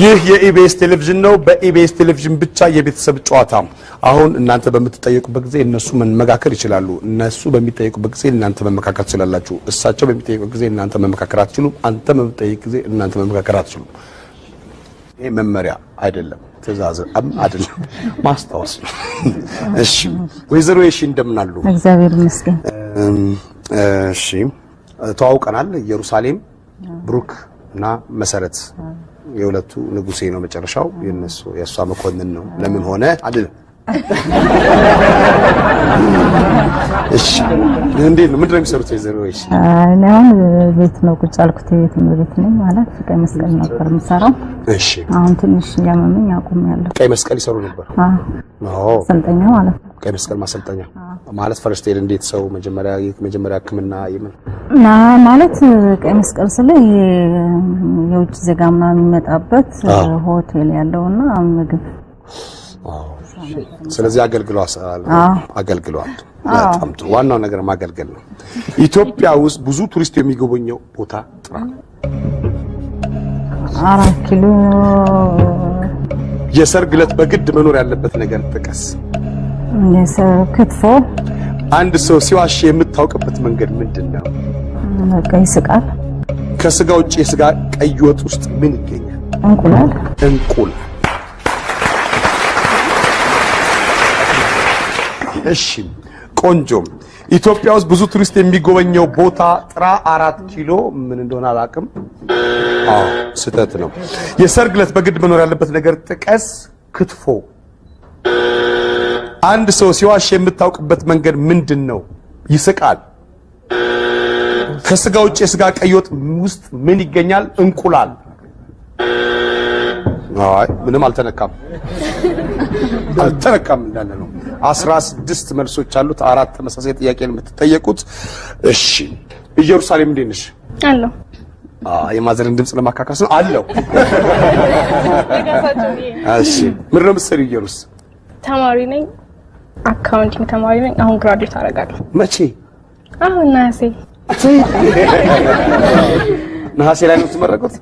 ይህ የኢቢኤስ ቴሌቪዥን ነው። በኢቢኤስ ቴሌቪዥን ብቻ የቤተሰብ ጨዋታ። አሁን እናንተ በምትጠየቁበት ጊዜ እነሱ መመካከር ይችላሉ። እነሱ በሚጠየቁበት ጊዜ እናንተ መመካከር ትችላላችሁ። እሳቸው በሚጠየቁበት ጊዜ እናንተ መመካከር አትችሉም። አንተ በምትጠየቅ ጊዜ እናንተ መመካከር አትችሉም። ይሄ መመሪያ አይደለም፣ ትዕዛዝ አይደለም፣ ማስታወስ ነው። እሺ ወይዘሮ እሺ እንደምን አሉ? እግዚአብሔር ይመስገን። እሺ ተዋውቀናል። ኢየሩሳሌም ብሩክ እና መሰረት የሁለቱ ንጉሴ ነው መጨረሻው። የሷ መኮንን ነው። ለምን ሆነ አይደለም። እሺ እንዴት ነው? ምንድነው የሚሰሩት? ይዘሩሽ አሁን ቤት ነው ቁጭ አልኩት። ቤት ነው ማለት ቀይ መስቀል ነበር የምሰራው። እሺ አሁን ትንሽ ያመመኝ አቁሜያለሁ። ቀይ መስቀል ይሰሩ ነበር? አዎ ሰልጠኛ ማለት ነው። ቀይ መስቀል ማሰልጠኛ ማለት ፈርስት ኤድ እንዴት ሰው መጀመሪያ ህክምና ይምን ማለት ቀይ መስቀል ስለ የውጭ ዜጋ ምናምን የሚመጣበት ሆቴል ያለውና ምግብ ስለዚህ አገልግሏል። በጣም ጥሩ። ዋናው ነገር ማገልገል ነው። ኢትዮጵያ ውስጥ ብዙ ቱሪስት የሚጎበኘው ቦታ ጥራ። 4 ኪሎ። የሰርግ ዕለት በግድ መኖር ያለበት ነገር ጥቀስ። ክትፎ። አንድ ሰው ሲዋሽ የምታውቅበት መንገድ ምንድነው? ቀይ ስቃል። ከስጋ ውጪ የስጋ ቀይ ወጥ ውስጥ ምን ይገኛል? እንቁላል። እሺ ቆንጆ። ኢትዮጵያ ውስጥ ብዙ ቱሪስት የሚጎበኘው ቦታ ጥራ። 4 ኪሎ ምን እንደሆነ አላውቅም። ስህተት ነው። የሰርግ ዕለት በግድ መኖር ያለበት ነገር ጥቀስ። ክትፎ። አንድ ሰው ሲዋሽ የምታውቅበት መንገድ ምንድነው? ይስቃል። ከስጋ ውጪ የስጋ ቀይ ወጥ ውስጥ ምን ይገኛል? እንቁላል። አይ ምንም አልተነካም እንዳለ ነው። 16 መልሶች አሉት። 4 ተመሳሳይ ጥያቄ ነው የምትጠየቁት። እሺ ኢየሩሳሌም እንዴት ነሽ? አለው። የማዘርን ድምጽ ለማካካስ ነው አለው። እሺ ምን ነው የምትሰሪው? ኢየሩስ ተማሪ ነኝ። አካውንቲንግ ተማሪ ነኝ። አሁን ግራጁዌት አደርጋለሁ። መቼ? አሁን ነሐሴ ላይ ነው የምትመረቁት?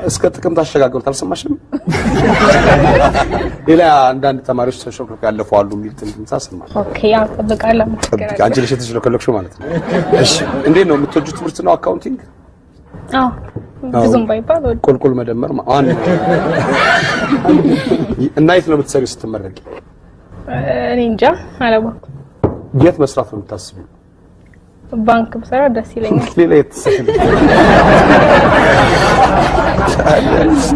እስከ ጥቅምት አሸጋገሩት። አልሰማሽም? ሌላ አንዳንድ ተማሪዎች ተሾክረው ያለፉ አሉ የሚል ትንታ ሰማሁ። ኦኬ ያው ተበቃላ አንቺ ልጅ ተሾክረው ማለት ነው። እሺ እንዴት ነው የምትወጁት ትምህርት ነው አካውንቲንግ? ብዙም ባይባል ቁልቁል መደመር እና የት ነው የምትሰሪው ስትመረቂ? እኔ እንጃ አላወኩም። የት መስራት ነው የምታስቢው? ባንክ ብሰራ ደስ ይለኛል። ሌላ የተሰከለ።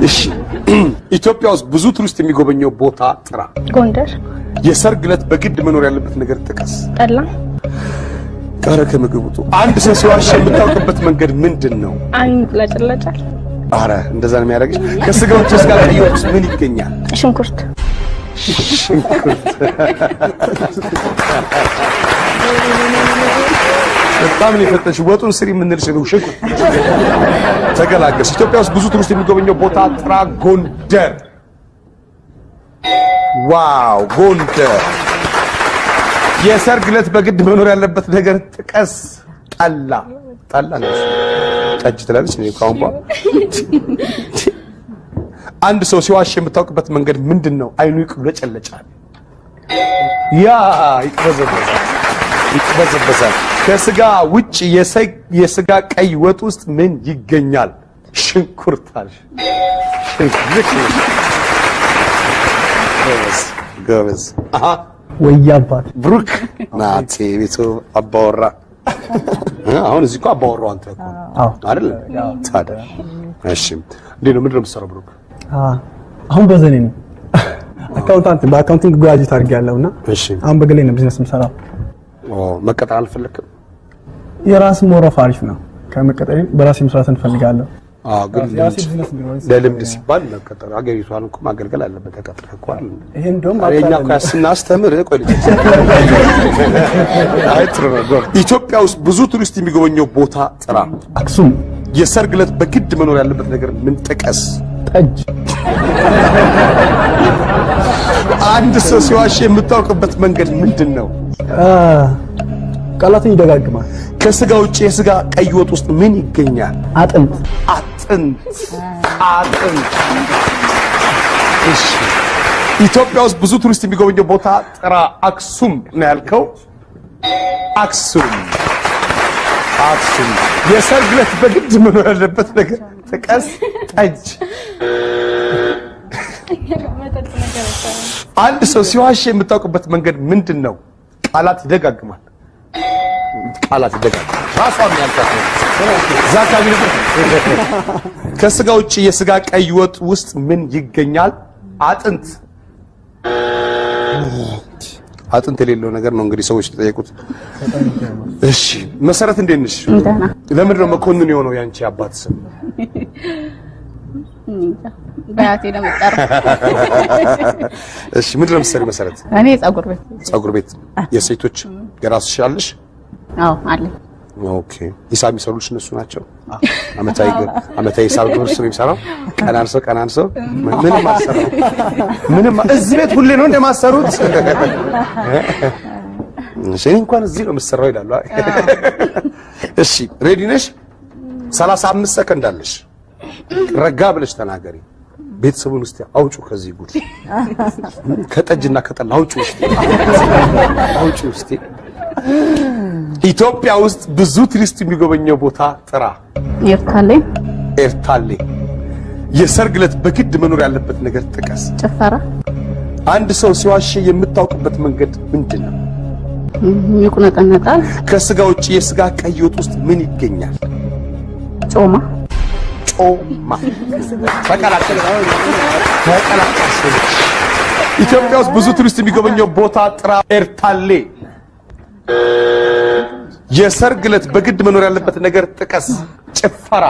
እሺ ኢትዮጵያ ውስጥ ብዙ ቱሪስት የሚጎበኘው ቦታ ጥራ። ጎንደር። የሰርግ ዕለት በግድ መኖር ያለበት ነገር ጥቀስ። ጠላ። ቃረ ከምግቡቱ። አንድ ሰው ሲዋሽ የምታውቅበት መንገድ ምንድነው? አይን ለጭለጫል። አረ እንደዛ ነው የሚያደርግሽ። ከስጋው ውስጥ ጋር ቀይ ወጥ ምን ይገኛል? ሽንኩርት። በጣም ነው የፈተሽ። ወጡን ስሪ የምንልሽ ነው። ሽንኩርት ተገላገልሽ። ኢትዮጵያ ውስጥ ብዙ ቱሪስት የሚጎበኘው ቦታ ጥራ። ጎንደር። ዋው ጎንደር። የሰርግ ዕለት በግድ መኖር ያለበት ነገር ጥቀስ። ጠላ ነው። ጠጅ ትላለች ነው ካሁን በኋላ። አንድ ሰው ሲዋሽ የምታውቅበት መንገድ ምንድነው? አይኑ ይቅለጨለጫል። ይቅበዘበዛል። ከስጋ ውጪ የስጋ ቀይ ወጥ ውስጥ ምን ይገኛል? ሽንኩርት አልሽ። ጎበዝ። ወያባት ብሩክ ናቲ ቤቱ አባወራ። አሁን እዚህ እኮ አባወራው አንተ እኮ አይደል? ታዲያ እሺ እንዴት ነው? ምንድን ነው የምትሰራው ብሩክ? አሁን በዘኔ ነው በአካውንቲንግ ግራጁዌት አድርጌያለሁና አሁን በግሌ ነው ቢዝነስ የምሰራው። መቀጠር አልፈለክም? የራስ ሞራፍ አሪፍ ነው። ከመቀጠር በራሴ መስራት እንፈልጋለሁ። ግን ለልምድ ሲባል መቀጠር አገሪቷን እኮ ማገልገል አለበት። ተቀጥረህ እኮ አይደል? ይሄ እንደውም አሬኛ ካስናስተምር ቆይ ልጅ ኢትዮጵያ ውስጥ ብዙ ቱሪስት የሚጎበኘው ቦታ ጥራ። አክሱም። የሰርግ ዕለት በግድ መኖር ያለበት ነገር ምን ጥቀስ? ጠጅ። አንድ ሰው ሲዋሽ የምታውቅበት መንገድ ምንድነው? ቃላቱን ይደጋግማል። ከስጋ ውጪ የስጋ ቀይ ወጥ ውስጥ ምን ይገኛል? አጥንት። እሺ ኢትዮጵያ ውስጥ ብዙ ቱሪስት የሚጎበኘው ቦታ ጥራ። አክሱም ነው ያልከው። አክሱም የሰርግ ዕለት በግድ መኖር ያለበት ነገር ጥቀስ። ጠጅ። አንድ ሰው ሲዋሽ የምታውቅበት መንገድ ምንድን ነው? ቃላት ይደጋግማል። ራሷን ያልካት ዛካቢ ነው። ከስጋ ውጪ የስጋ ቀይ ወጥ ውስጥ ምን ይገኛል? አጥንት የሌለው ነገር ነው እንግዲህ ሰዎች ተጠየቁት። እሺ መሰረት እንዴት ነሽ? ለምንድን ነው መኮንን የሆነው ያንቺ አባት ስም? በያቴ ለመጣር። እሺ ምንድን ነው የምትሰሪው መሰረት? እኔ ጸጉር ቤት። የሴቶች የራስሽ አለሽ? አዎ አለ። ኦኬ ሂሳብ የሚሰሩልሽ እነሱ ናቸው? አመታዊ ሂሳብ ግብር ነው የሚሰራው? ቀናንሰው ምንም አልሰራም። ምንም እዚህ ቤት ሁሌ ነው እንደማሰሩት። እሺ እንኳን እዚህ ነው የምትሰራው ይላሉ። እሺ ሬዲ ነሽ? 35 ሰከንድ አለሽ። ረጋ ብለሽ ተናገሪ። ቤተሰቡን ውስጥ አውጩ ከዚህ ጉድ ከጠጅና ከጠላ አውጩ ውስጥ። ኢትዮጵያ ውስጥ ብዙ ቱሪስት የሚጎበኘው ቦታ ጥራ። ኤርታሌ። የሰርግ ዕለት በግድ መኖር ያለበት ነገር ጥቀስ። ጭፈራ። አንድ ሰው ሲዋሽ የምታውቅበት መንገድ ምንድን ነው? ይቁነጠነጣል። ከስጋ ውጪ የስጋ ቀይ ወጥ ውስጥ ምን ይገኛል? ጮማ። ተቀላቀል። ኢትዮጵያ ውስጥ ብዙ ቱሪስት የሚጎበኘው ቦታ ጥራ። ኤርታሌ። የሰርግ ዕለት በግድ መኖር ያለበት ነገር ጥቀስ። ጭፈራ።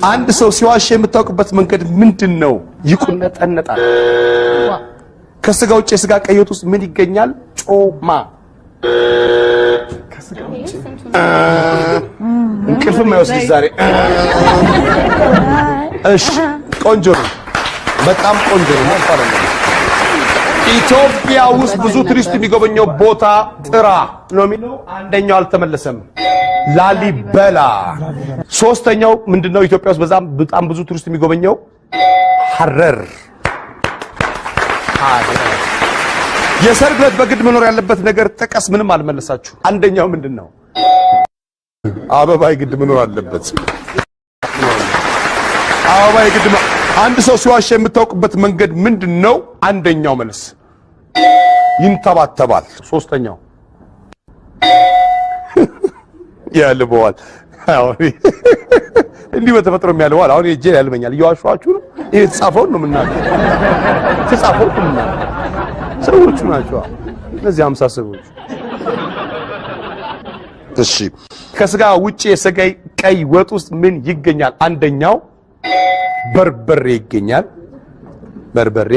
አንድ ሰው ሲዋሽ የምታውቅበት መንገድ ምንድን ነው? ይቁነጠነጣል። ከስጋ ውጭ የስጋ ቀይ ወጥ ውስጥ ምን ይገኛል? ጮማ። እንቅልፍም አይወስድ ዛሬ። እሺ ቆንጆ ነው፣ በጣም ቆንጆ ነው። ማለት ኢትዮጵያ ውስጥ ብዙ ቱሪስት የሚጎበኘው ቦታ ጥራ ነው የሚለው። አንደኛው አልተመለሰም። ላሊበላ። ሶስተኛው ምንድነው? ኢትዮጵያ ውስጥ በጣም ብዙ ቱሪስት የሚጎበኘው ሐረር። የሰርግ ዕለት በግድ መኖር ያለበት ነገር ጥቀስ። ምንም አልመለሳችሁ። አንደኛው ምንድነው? አበባ የግድ መኖር አለበት። አበባ የግድ። አንድ ሰው ሲዋሽ የምታውቅበት መንገድ ምንድነው? አንደኛው መልስ ይንተባተባል። ሶስተኛው ያልበዋል። እንዲህ በተፈጥሮ የሚያልበዋል። አሁን እጄ ያልመኛል። እየዋሸኋችሁ ነው። ይሄ ተጻፈውን ነው የምናገር። ተጻፈውን ነው የምናገር። ሰዎቹ ናቸው እነዚህ 50 ሰዎች። እሺ ከስጋ ውጪ የስጋ ቀይ ወጥ ውስጥ ምን ይገኛል? አንደኛው በርበሬ ይገኛል። በርበሬ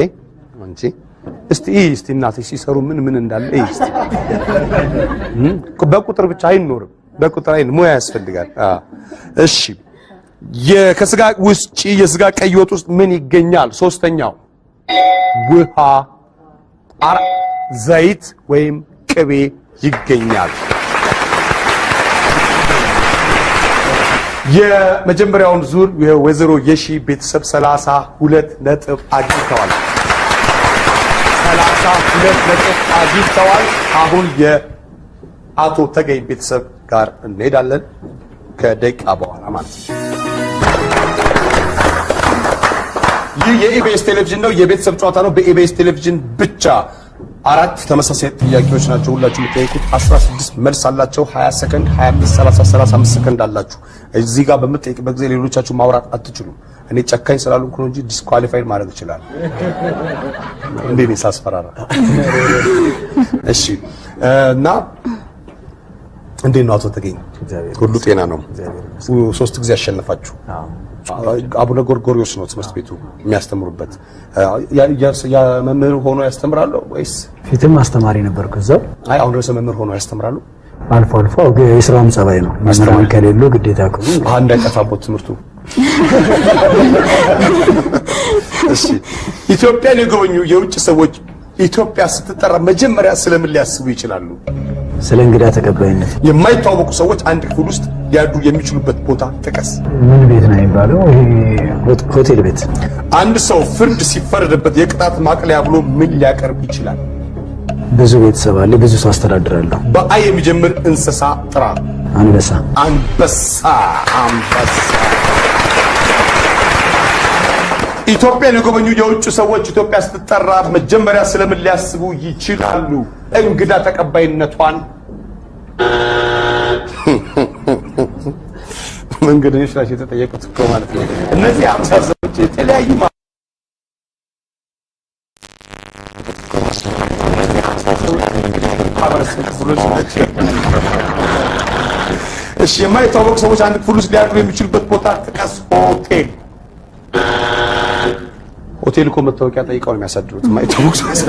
አንቺ እስቲ እናቴ ሲሰሩ ምን እንዳለ እስቲ በቁጥር ብቻ አይኖርም። በቁጥር አይን ሙያ ያስፈልጋል። እሺ ከስጋ ውጪ የስጋ ቀይ ወጥ ውስጥ ምን ይገኛል? ሶስተኛው ውሃ፣ ዘይት ወይም ቅቤ ይገኛል። የመጀመሪያውን ዙር የወይዘሮ የሺ ቤተሰብ 32 ነጥብ አግኝተዋል። 32 ነጥብ አግኝተዋል። አሁን የአቶ ተገኝ ቤተሰብ ጋር እንሄዳለን ከደቂቃ በኋላ ማለት ነው። ይህ የኢቢኤስ ቴሌቪዥን ነው። የቤተሰብ ጨዋታ ነው። በኢቢኤስ ቴሌቪዥን ብቻ 4 ተመሳሳይ ጥያቄዎች ናቸው ሁላችሁ የምትጠይቁት። 16 መልስ አላቸው። 20 ሰከንድ፣ 25፣ 30፣ 35 ሰከንድ አላችሁ። እዚህ ጋር በምትጠይቅበት ጊዜ ሌሎቻችሁ ማውራት አትችሉም። እኔ ጨካኝ ስላልኩ ነው እንጂ ዲስኳሊፋይድ ማድረግ ይችላል። እንዴ ነው ሳስፈራራ? እሺ እና እንዴት ነው አቶ ተገኝ? ሁሉ ጤና ነው? 3 ጊዜ አሸነፋችሁ። አቡነ ጎርጎርዮስ ነው ትምህርት ቤቱ የሚያስተምሩበት። መምህር ሆኖ ያስተምራሉ ወይስ? ፊትም አስተማሪ ነበርኩ እዛው። አይ አሁን ርዕሰ መምህር ሆኖ ያስተምራሉ? አልፎ አልፎ የስራውም ጸባይ ነው። መምህራን ከሌሉ ግዴታ ከሆነ እንዳይጠፋቦት ትምህርቱ። እሺ ኢትዮጵያን የጎበኙ የውጭ ሰዎች ኢትዮጵያ ስትጠራ መጀመሪያ ስለምን ሊያስቡ ይችላሉ? ስለ እንግዳ ተቀባይነት የማይታወቁ ሰዎች አንድ ክፍል ውስጥ ሊያድሩ የሚችሉበት ቦታ ጥቀስ። ምን ቤት ነው የሚባለው? ይሄ ሆቴል ቤት። አንድ ሰው ፍርድ ሲፈረድበት የቅጣት ማቅለያ ብሎ ምን ሊያቀርብ ይችላል? ብዙ ቤተሰብ አለ፣ ብዙ ሰው አስተዳድራለሁ። በአይ የሚጀምር እንስሳ ጥራ። አንበሳ። አንበሳ። ኢትዮጵያን የጎበኙ የውጭ ሰዎች ኢትዮጵያ ስትጠራ መጀመሪያ ስለምን ሊያስቡ ይችላሉ? እንግዳ ተቀባይነቷን። መንገደኞች ናቸው የተጠየቁት እኮ ማለት ነው። እነዚህ 50 ሰዎች የተለያዩ እሺ፣ የማይታወቁ ሰዎች አንድ ክፍል ውስጥ ሊያድሩ የሚችሉበት ቦታ ጥቀስ። ሆቴል እኮ መታወቂያ ጠይቀው ነው የሚያሳድሩት። የማይታወቁ ሰዎች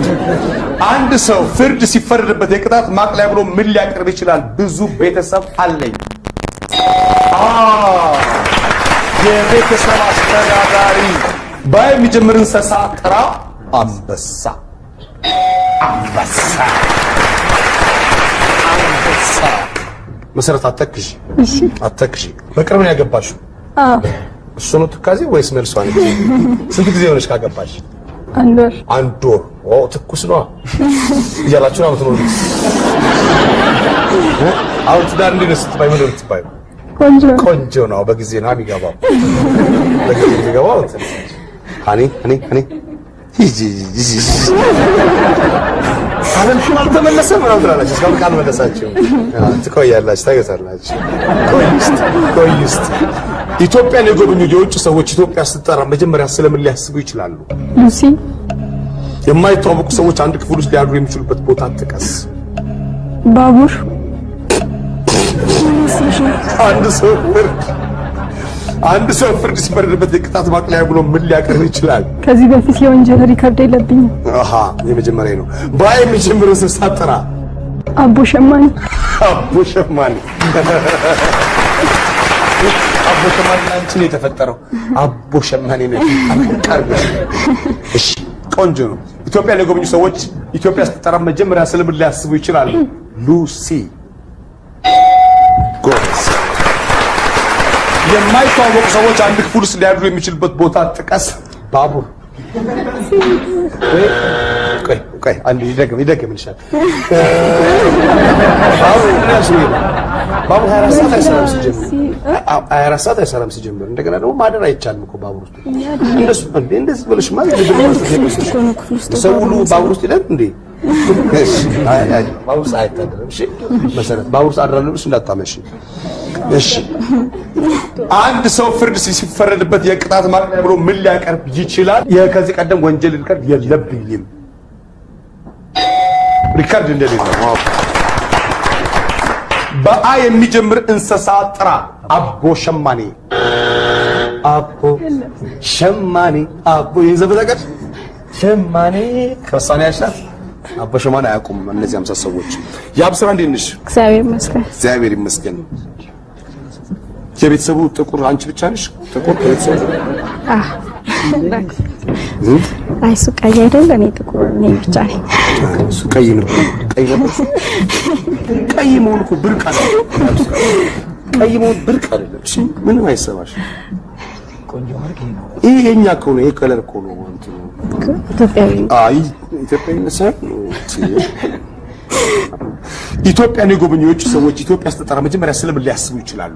አንድ ሰው ፍርድ ሲፈረድበት የቅጣት ማቅለያ ብሎ ምን ሊያቀርብ ይችላል? ብዙ ቤተሰብ አለኝ። የቤተሰብ አስተዳዳሪ። ባይ የሚጀምር እንስሳ ጥራ። አንበሳ። መሰረት አተክሽ። አተክሽ። በቅርብ ነው ያገባሽው? እሱ ነው ትካዜ ወይስ መልሷ ነው? ስንት ጊዜ ሆነሽ ካገባሽ? አንድ ወር። ትኩስ ነው እያላችሁ ነው የምትኖሩት? አሁን ትዳር እንዴት ነው ስትባይ ምን ልትባይ? ቆንጆ ነው። በጊዜ ነው የሚገባው። በጊዜ የሚገባው ሃኒ አለምሽም አልተመለሰም ምናምን ትላላችሁ። እስካሁን ካልመለሳችሁ ትቆያላችሁ፣ ታገሳላችሁ። ቆይ እስቲ ኢትዮጵያን የጎበኙ የውጭ ሰዎች ኢትዮጵያ ስትጠራ መጀመሪያ ስለምን ሊያስቡ ይችላሉ? ሉሲ። የማይታወቁ ሰዎች አንድ ክፍል ውስጥ ሊያድሩ የሚችሉበት ቦታ ጥቀስ። ባቡር። አንድ ሰው ፍርድ ሲፈረድበት የቅጣት ማቅለያ ብሎ ምን ሊያቀርብ ይችላል? ከዚህ በፊት የወንጀል ሪከርድ የለብኝም። የመጀመሪያ ነው። ባይ የሚጀምረው እንስሳ ጥራ። አቦ ሸማኔ። አቦ ሸማኔ አንቺ ነው የተፈጠረው። አቦ ሸማኔ ነው። እሺ፣ ቆንጆ ነው። ኢትዮጵያ የጎበኙ ሰዎች ኢትዮጵያ ስትጠራ መጀመሪያ ስለምን ሊያስቡ ይችላሉ? ሉሲ። ጎበዝ። የማይታወቁ ሰዎች አንድ ክፍል ውስጥ ሊያድሩ የሚችሉበት ቦታ ጥቀስ። ባቡር። ቆይ አንድ ይደገም ይሻል። ባቡር 24 ሰዓት አይሰራም ሲጀምር። 24 ሰዓት አይሰራም ሲጀምር። እንደገና ደግሞ ማደር አይቻልም እኮ ባቡር ውስጥ። እንደዚህ ብለሽ ማለት ሰው ሁሉ ባቡር ውስጥ ይላል እንዴ? ባቡር ውስጥ አይታደርም። እሺ፣ መሰረት ባቡር ውስጥ አድራለሁ እንዳታመሽ። እሺ፣ አንድ ሰው ፍርድ ሲፈረድበት የቅጣት ማቅለያ ብሎ ምን ሊያቀርብ ይችላል? ከዚህ ቀደም ወንጀል ሪከርድ የለብኝም። ሪከርድ እንደሌለው። በአ የሚጀምር እንስሳ ጥራ። አቦ ሸማኔ። አቦ ሸማኔ። አቦ የዘበዘቀት ሸማኔ ከሳኔ ያሻት አቦ ሸማኔ አያውቁም እነዚህ 50 ሰዎች። ያብስራ እንዴት ነሽ? እግዚአብሔር ይመስገን። እግዚአብሔር ይመስገን። የቤተሰቡ ጥቁር አንቺ ብቻ ነሽ? ጥቁር ቤተሰቡ? አይ እሱ ቀይ አይደል? እኔ ጥቁር ነኝ ብቻ ነኝ። እሱ ቀይ ነበር። ቀይ መሆን እኮ ብርቅ አይደለም። ቀይ መሆን ብርቅ አይደለም። እሺ፣ ምንም አይሰማሽ። ይሄ የኛ እኮ ነው። ይሄ ከለር እኮ ነው እንትን ኢትዮጵያዊ። አይ ኢትዮጵያዊ ነሳን። ኢትዮጵያን የጎበኙ የውጭ ሰዎች ኢትዮጵያ ስትጠራ መጀመሪያ ስለምን ሊያስቡ ይችላሉ?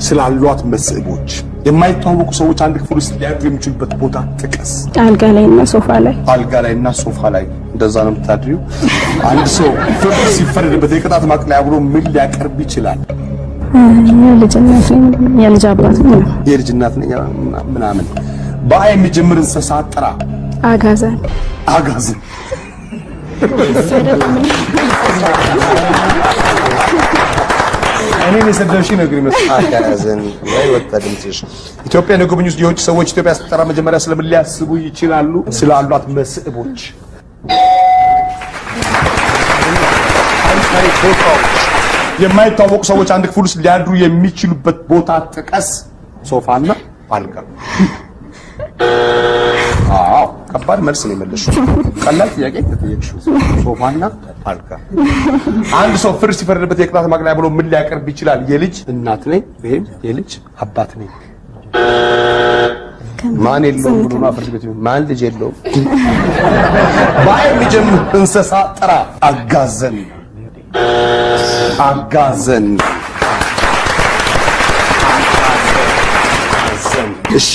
ስላሏት መስህቦች። የማይታወቁ ሰዎች አንድ ክፍል ውስጥ ሊያድሩ የሚችሉበት ቦታ ጥቀስ። አልጋ ላይና ሶፋ ላይ። እንደዛ ነው የምታድሪው። አንድ ሰው ፍርድ ሲፈረድበት የቅጣት ማቅለያ ብሎ ምን ሊያቀርብ ይችላል? የልጅ አባት ነው። የልጅ እናት ነኝ ምናምን። በአይ የሚጀምር እንስሳ ጥራ። አጋዘን። እኔ የሰደብሽ ነገር ይመስላል። አጋዘን ወይ ወጣ ድምጽሽ። ኢትዮጵያን የጎበኙ የውጭ ሰዎች ኢትዮጵያ ስትጠራ መጀመሪያ ስለምን ሊያስቡ ይችላሉ? ስላሏት መስህቦች። የማይታወቁ ሰዎች አንድ ክፍል ውስጥ ሊያድሩ የሚችሉበት ቦታ ጥቀስ። ሶፋና አልጋ። አዎ ከባድ መልስ ነው የመለስሽው። ቀላል ጥያቄ ተጠየቅሽው። ሶፋና አልጋ። አንድ ሰው ፍርድ ሲፈረድበት የቅጣት ማቅለያ ብሎ ምን ሊያቀርብ ይችላል? የልጅ እናት ነኝ ወይም የልጅ አባት ነኝ። ማን የለውም ብሎ ነው ፍርድ ቤት ማን ልጅ የለውም። ባይ የሚጀምር እንስሳ ጥራ። አጋዘን አጋዘን። እሺ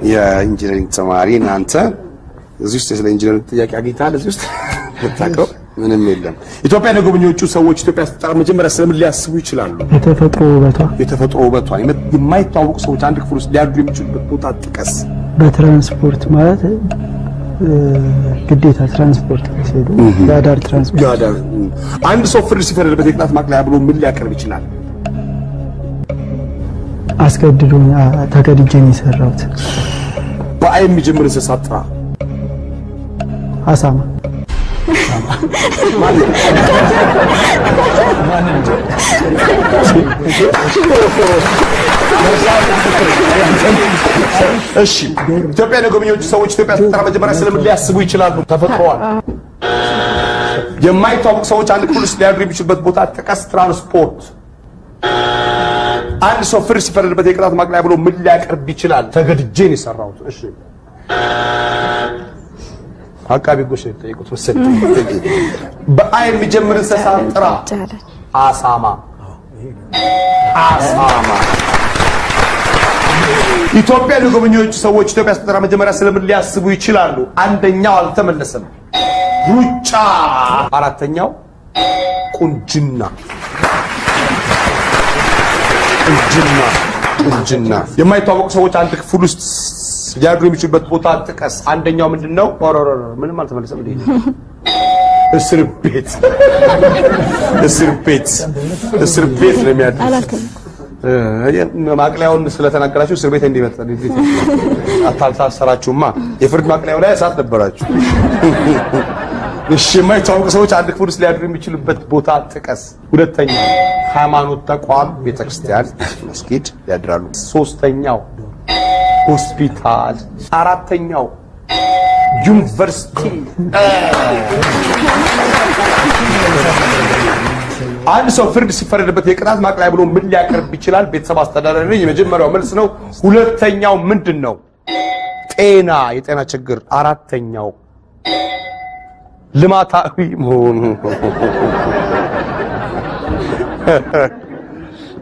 የኢንጂነሪንግ ተማሪ እናንተ እዚህ ውስጥ ስለ ኢንጂነሪንግ ጥያቄ አግኝተሃል? እዚህ ውስጥ የምታውቀው ምንም የለም። ኢትዮጵያ ለጎበኞቹ ሰዎች ኢትዮጵያ ስትጠራ መጀመሪያ ስለምን ሊያስቡ ይችላሉ? የተፈጥሮ ውበቷ የማይታወቁ ሰዎች አንድ ክፍል ውስጥ ሊያድሩ የሚችሉበት ቦታ ጥቀስ። በትራንስፖርት ማለት ግዴታ ትራንስፖርት ሲሄዱ ያዳር ትራንስፖርት። አንድ ሰው ፍርድ ሲፈረድበት የቅጣት ማቅለያ ብሎ ምን ሊያቀርብ ይችላል? አስገድዶኝ ተገድጄ ነው የሰራሁት። በአይ የሚጀምር እንስሳ ጥራ። አሳማ። እሺ ኢትዮጵያ ለጎበኞቹ ሰዎች ኢትዮጵያ ስትጠራ መጀመሪያ ስለምን ሊያስቡ ይችላሉ? ተፈጥሯል። የማይታወቁ ሰዎች አንድ ክፍል ውስጥ ሊያድሩ የሚችሉበት ቦታ ጥቀስ። ትራንስፖርት። አንድ ሰው ፍርድ ሲፈረድበት የቅጣት ማቅለያ ብሎ ምን ሊያቀርብ ይችላል? ተገድጄ ነው የሰራሁት። እሺ አቃቢ ጎሽ ጠይቁት መሰለኝ። በአይ የሚጀምር እንስሳ ጥራ። አሳማ። አሳማ። ኢትዮጵያ ለጎበኞቹ ሰዎች ኢትዮጵያ ስትጠራ መጀመሪያ ስለምን ሊያስቡ ይችላሉ? አንደኛው አልተመለሰም፣ ሩጫ። አራተኛው ቁንጅና። ቁንጅና። የማይታወቁ ሰዎች አንድ ክፍል ውስጥ ሊያድሩ የሚችሉበት ቦታ ጥቀስ። አንደኛው ምንድነው? ምንም አልተመለሰም። እስር ቤት። እስር ቤት ነው የሚያድሩት። ማቅለያውን ስለተናገራችሁ እስር ቤት እንዲመጣ አታልታሰራችሁማ። የፍርድ ማቅለያው ላይ እሳት ነበራችሁ። እሺ የማይታወቁ ሰዎች አንድ ክፍል ውስጥ ሊያድሩ የሚችሉበት ቦታ ጥቀስ። ሁለተኛ ሃይማኖት ተቋም፣ ቤተክርስቲያን፣ መስጊድ ያድራሉ። ሶስተኛው ሆስፒታል። አራተኛው ዩኒቨርሲቲ። አንድ ሰው ፍርድ ሲፈረድበት የቅጣት ማቅለያ ብሎ ምን ሊያቀርብ ይችላል? ቤተሰብ አስተዳዳሪ ነኝ የመጀመሪያው መልስ ነው። ሁለተኛው ምንድነው? ጤና፣ የጤና ችግር። አራተኛው ልማታዊ መሆኑ።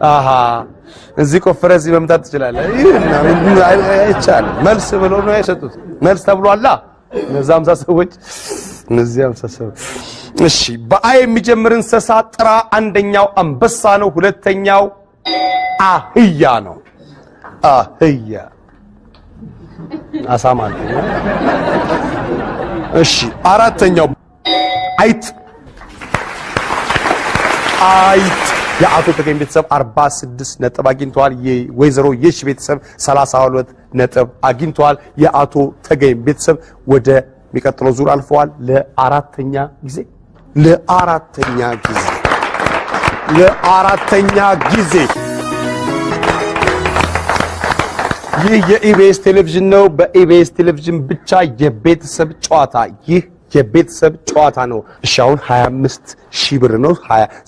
አሃ እዚህ ቆፍረህ እዚህ መምታት ትችላለህ። አይቻልም። መልስ ብሎ ነው የሰጡት። መልስ ተብሏላ። እነዛ 50 ሰዎች እነዚህ 50 ሰዎች። እሺ በአይ የሚጀምር እንስሳ ጥራ። አንደኛው አንበሳ ነው። ሁለተኛው አህያ ነው። አህያ። አሳማ ነው። እሺ አራተኛው አይጥ። አይጥ። የአቶ ተገኝ ቤተሰብ 46 ነጥብ አግኝተዋል። የወይዘሮ የሽ ቤተሰብ 32 ነጥብ አግኝተዋል። የአቶ ተገኝ ቤተሰብ ወደ የሚቀጥለው ዙር አልፈዋል። ለአራተኛ ጊዜ ይህ የኢቢኤስ ቴሌቪዥን ነው። በኢቢኤስ ቴሌቪዥን ብቻ የቤተሰብ ጨዋታ። ይህ የቤተሰብ ጨዋታ ነው። እሺ አሁን 25,000 ብር ነው።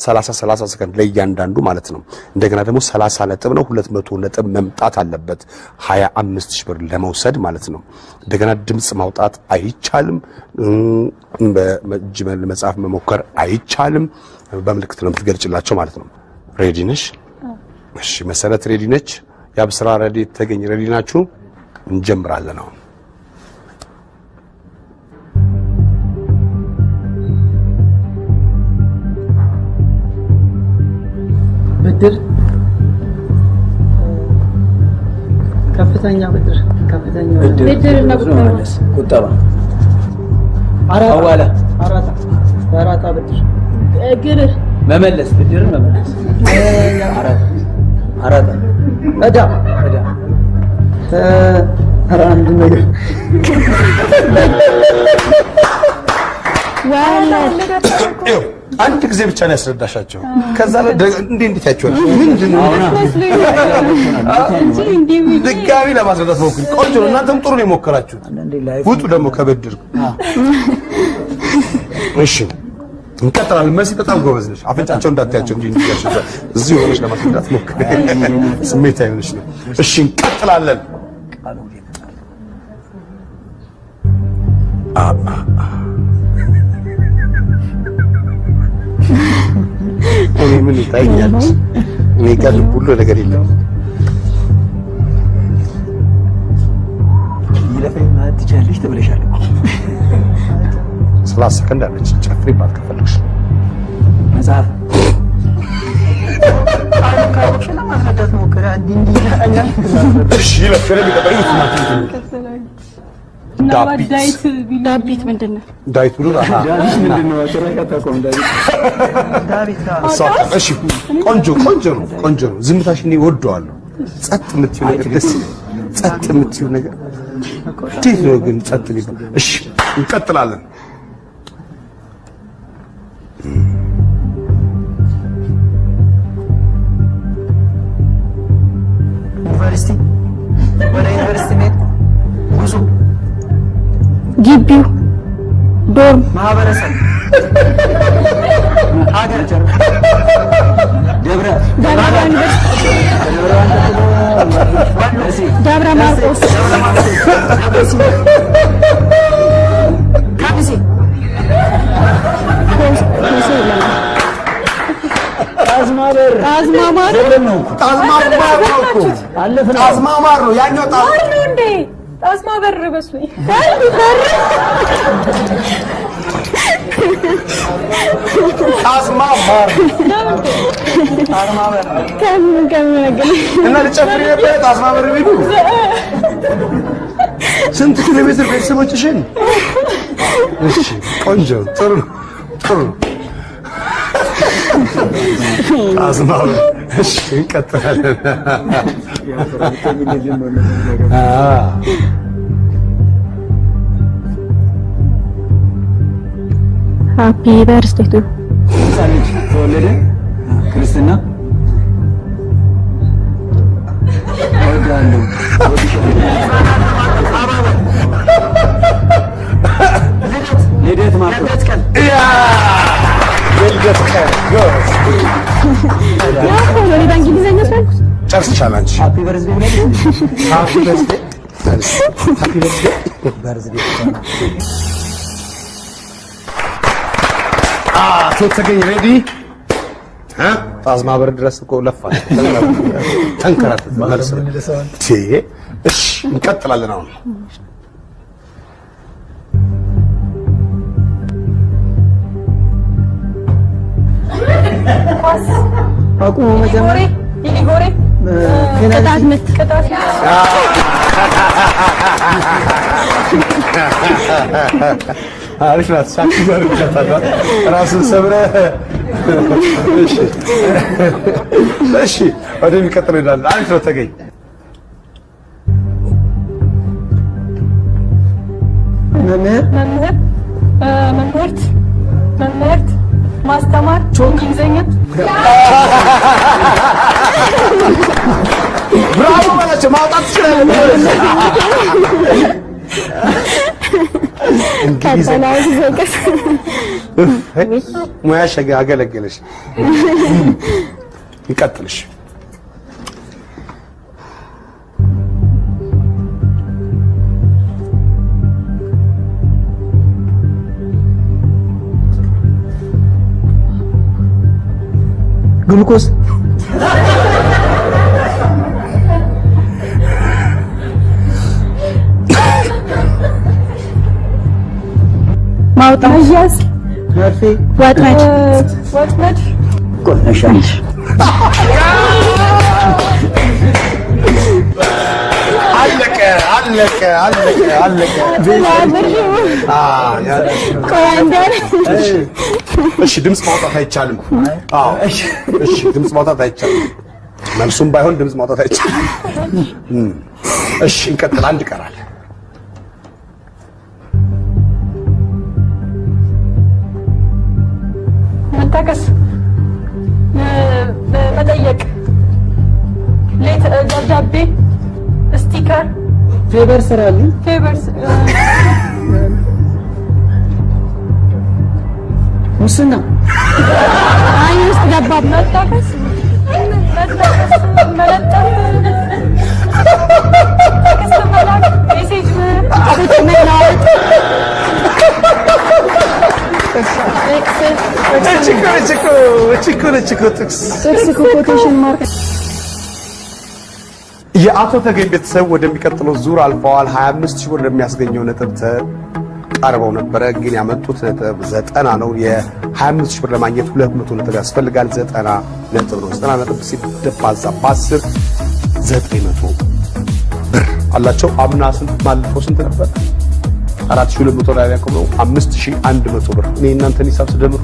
30 ሰከንድ ለእያንዳንዱ ማለት ነው። እንደገና ደግሞ 30 ነጥብ ነው። 200 ነጥብ መምጣት አለበት 25,000 ብር ለመውሰድ ማለት ነው። እንደገና ድምጽ ማውጣት አይቻልም። በእጅ መጻፍ መሞከር አይቻልም። በምልክት ነው የምትገልጭላቸው ማለት ነው። ሬዲ ነሽ? እሺ መሰረት ሬዲ ነች? ያብስራ ሬዲ ተገኝ ሬዲ ናችሁ? እንጀምራለን አሁን። ብድር ከፍተኛ ብድር እና ቁጠባ አራጣ ብድር ግብር መመለስ ብድር መመለስ አራጣ እዳ አንድ ነገር አንድ ጊዜ ብቻ ነው ያስረዳሻቸው። ከዛ እንዴት ያቸዋል ምንድነው ድጋሚ ለማስረዳት ሞክሪ። ቆንጆ ነው። እናንተም ጥሩ ነው የሞከራችሁት። ውጡ ደግሞ ከብድር። እሺ እንቀጥላለን። መሲ በጣም ጎበዝ ነሽ። አፍንጫቸው እንዳታያቸው እንጂ እንዲያሽዛ እዚህ ሆነሽ ለማስረዳት ሞክሪ። ስሜት አይሆንሽ ነው። እሺ እንቀጥላለን። እኔ ምን ይታያል? እኔ ጋር ሁሉ ነገር የለም። ይለፈኝ ማለት ትችያለሽ ተብለሻል። 30 ሰከንድ አለች። ጨፍሪባት ከፈለግሽ መጽሐፍ ካሮክሽና ማስረዳት ሞከረ። እንዲህ እሺ ለፈለ ቢቀበል ዳቢት ምንድን ነው? ዳዊት ብሎ ዳዊት ምንድን ነው? ተረጋግጠው ዳዊት እሺ ቆንጆ ነው። ቆንጆ ነው። ዝምታሽ እኔ እወደዋለሁ። ጸጥ የምትይው ነገር ደስ ይላል። ጸጥ የምትይው ነገር እንዴት ነው ግን ጸጥ ሊባል? እሺ እንቀጥላለን። ዩኒቨርሲቲ ወደ ዩኒቨርሲቲ ሜት ጉዞ ግቢው ዶርም ማህበረሰብ ሀገር ደብረ ማርቆስ ካቢሲ ጣዝማበር ጣዝማማር ነው ያኛው ማር ነው እንዴ? ጣዝማበር በስሎኝ ጣዝማማር እና ልጨፍሪ ነበር። ጣዝማበር ቢሉ ስንት ኪሎ ሜትር ቤተሰቦችሽን? እሺ ቆንጆ ጥሩ ነው። ጣዝማበር እሺ እንቀጥላለን። ሃፒ በርዝዴይ ቱ ተወለደ ክርስትና ወዳለው ልደት ማለት ቀን ልደት ቀን ጨርሰሻል አንቺ። ሃፒ በርዝዴይ ብለሽ ሃፒ በርዝዴይ ተገኝ ሬዲ ጣዝማበር ድረስ እኮ ለፋ ተንከራተት ማለት ነው። እሺ እንቀጥላለን። አሁን አቁሙ መጀመሪያ ይጎሬ ቅጣት አሪፍ ናት። ሳቂ ዘርቻታል ራስን ሰብረህ። እሺ ወደሚቀጥለው እንሄዳለን። አሪፍ ነው። ተገኝ መምህርት ማስተማር እንግሊዘኛ ብራቮ ማለት ማውጣት ትችላለህ። ሙያሽ አገለገለሽ። ይቀጥልሽ። ግሉኮስ ማውጣት መያዝ መርፌ ወጥመድ ቆነሻንሽ እሺ ድምጽ ማውጣት አይቻልም። አዎ እሺ ድምጽ ማውጣት አይቻልም። መልሱም ባይሆን ድምጽ ማውጣት አይቻልም። እሺ እንቀጥል። አንድ ቀራል። መታከስ መጠየቅ ደብዳቤ ስቲከር ፌቨር ስራልኝ ፌቨርስ ሙስና አይ ውስጥ ገባ መታከስ መለጠፍ ቴክስት መላክ ሜሴጅ አቤት መላክ ኮቴሽን ማርክ የአቶ ተገኝ ቤተሰብ ወደሚቀጥለው ዙር አልፈዋል። 25 ሺህ ብር ለሚያስገኘው ነጥብ ቀርበው ነበረ፣ ግን ያመጡት ነጥብ 90 ነው። የ25 ሺህ ብር ለማግኘት 200 ነጥብ ያስፈልጋል። 90 ነጥብ ነው። 90 ነጥብ ሲደባዛ በ10 900 ብር አላቸው። አምና ስንት ማለፈው ስንት ነበር? 4200 ላይ ያቆመው 5100 ብር። እኔ እናንተን ሂሳብ ስደምሩ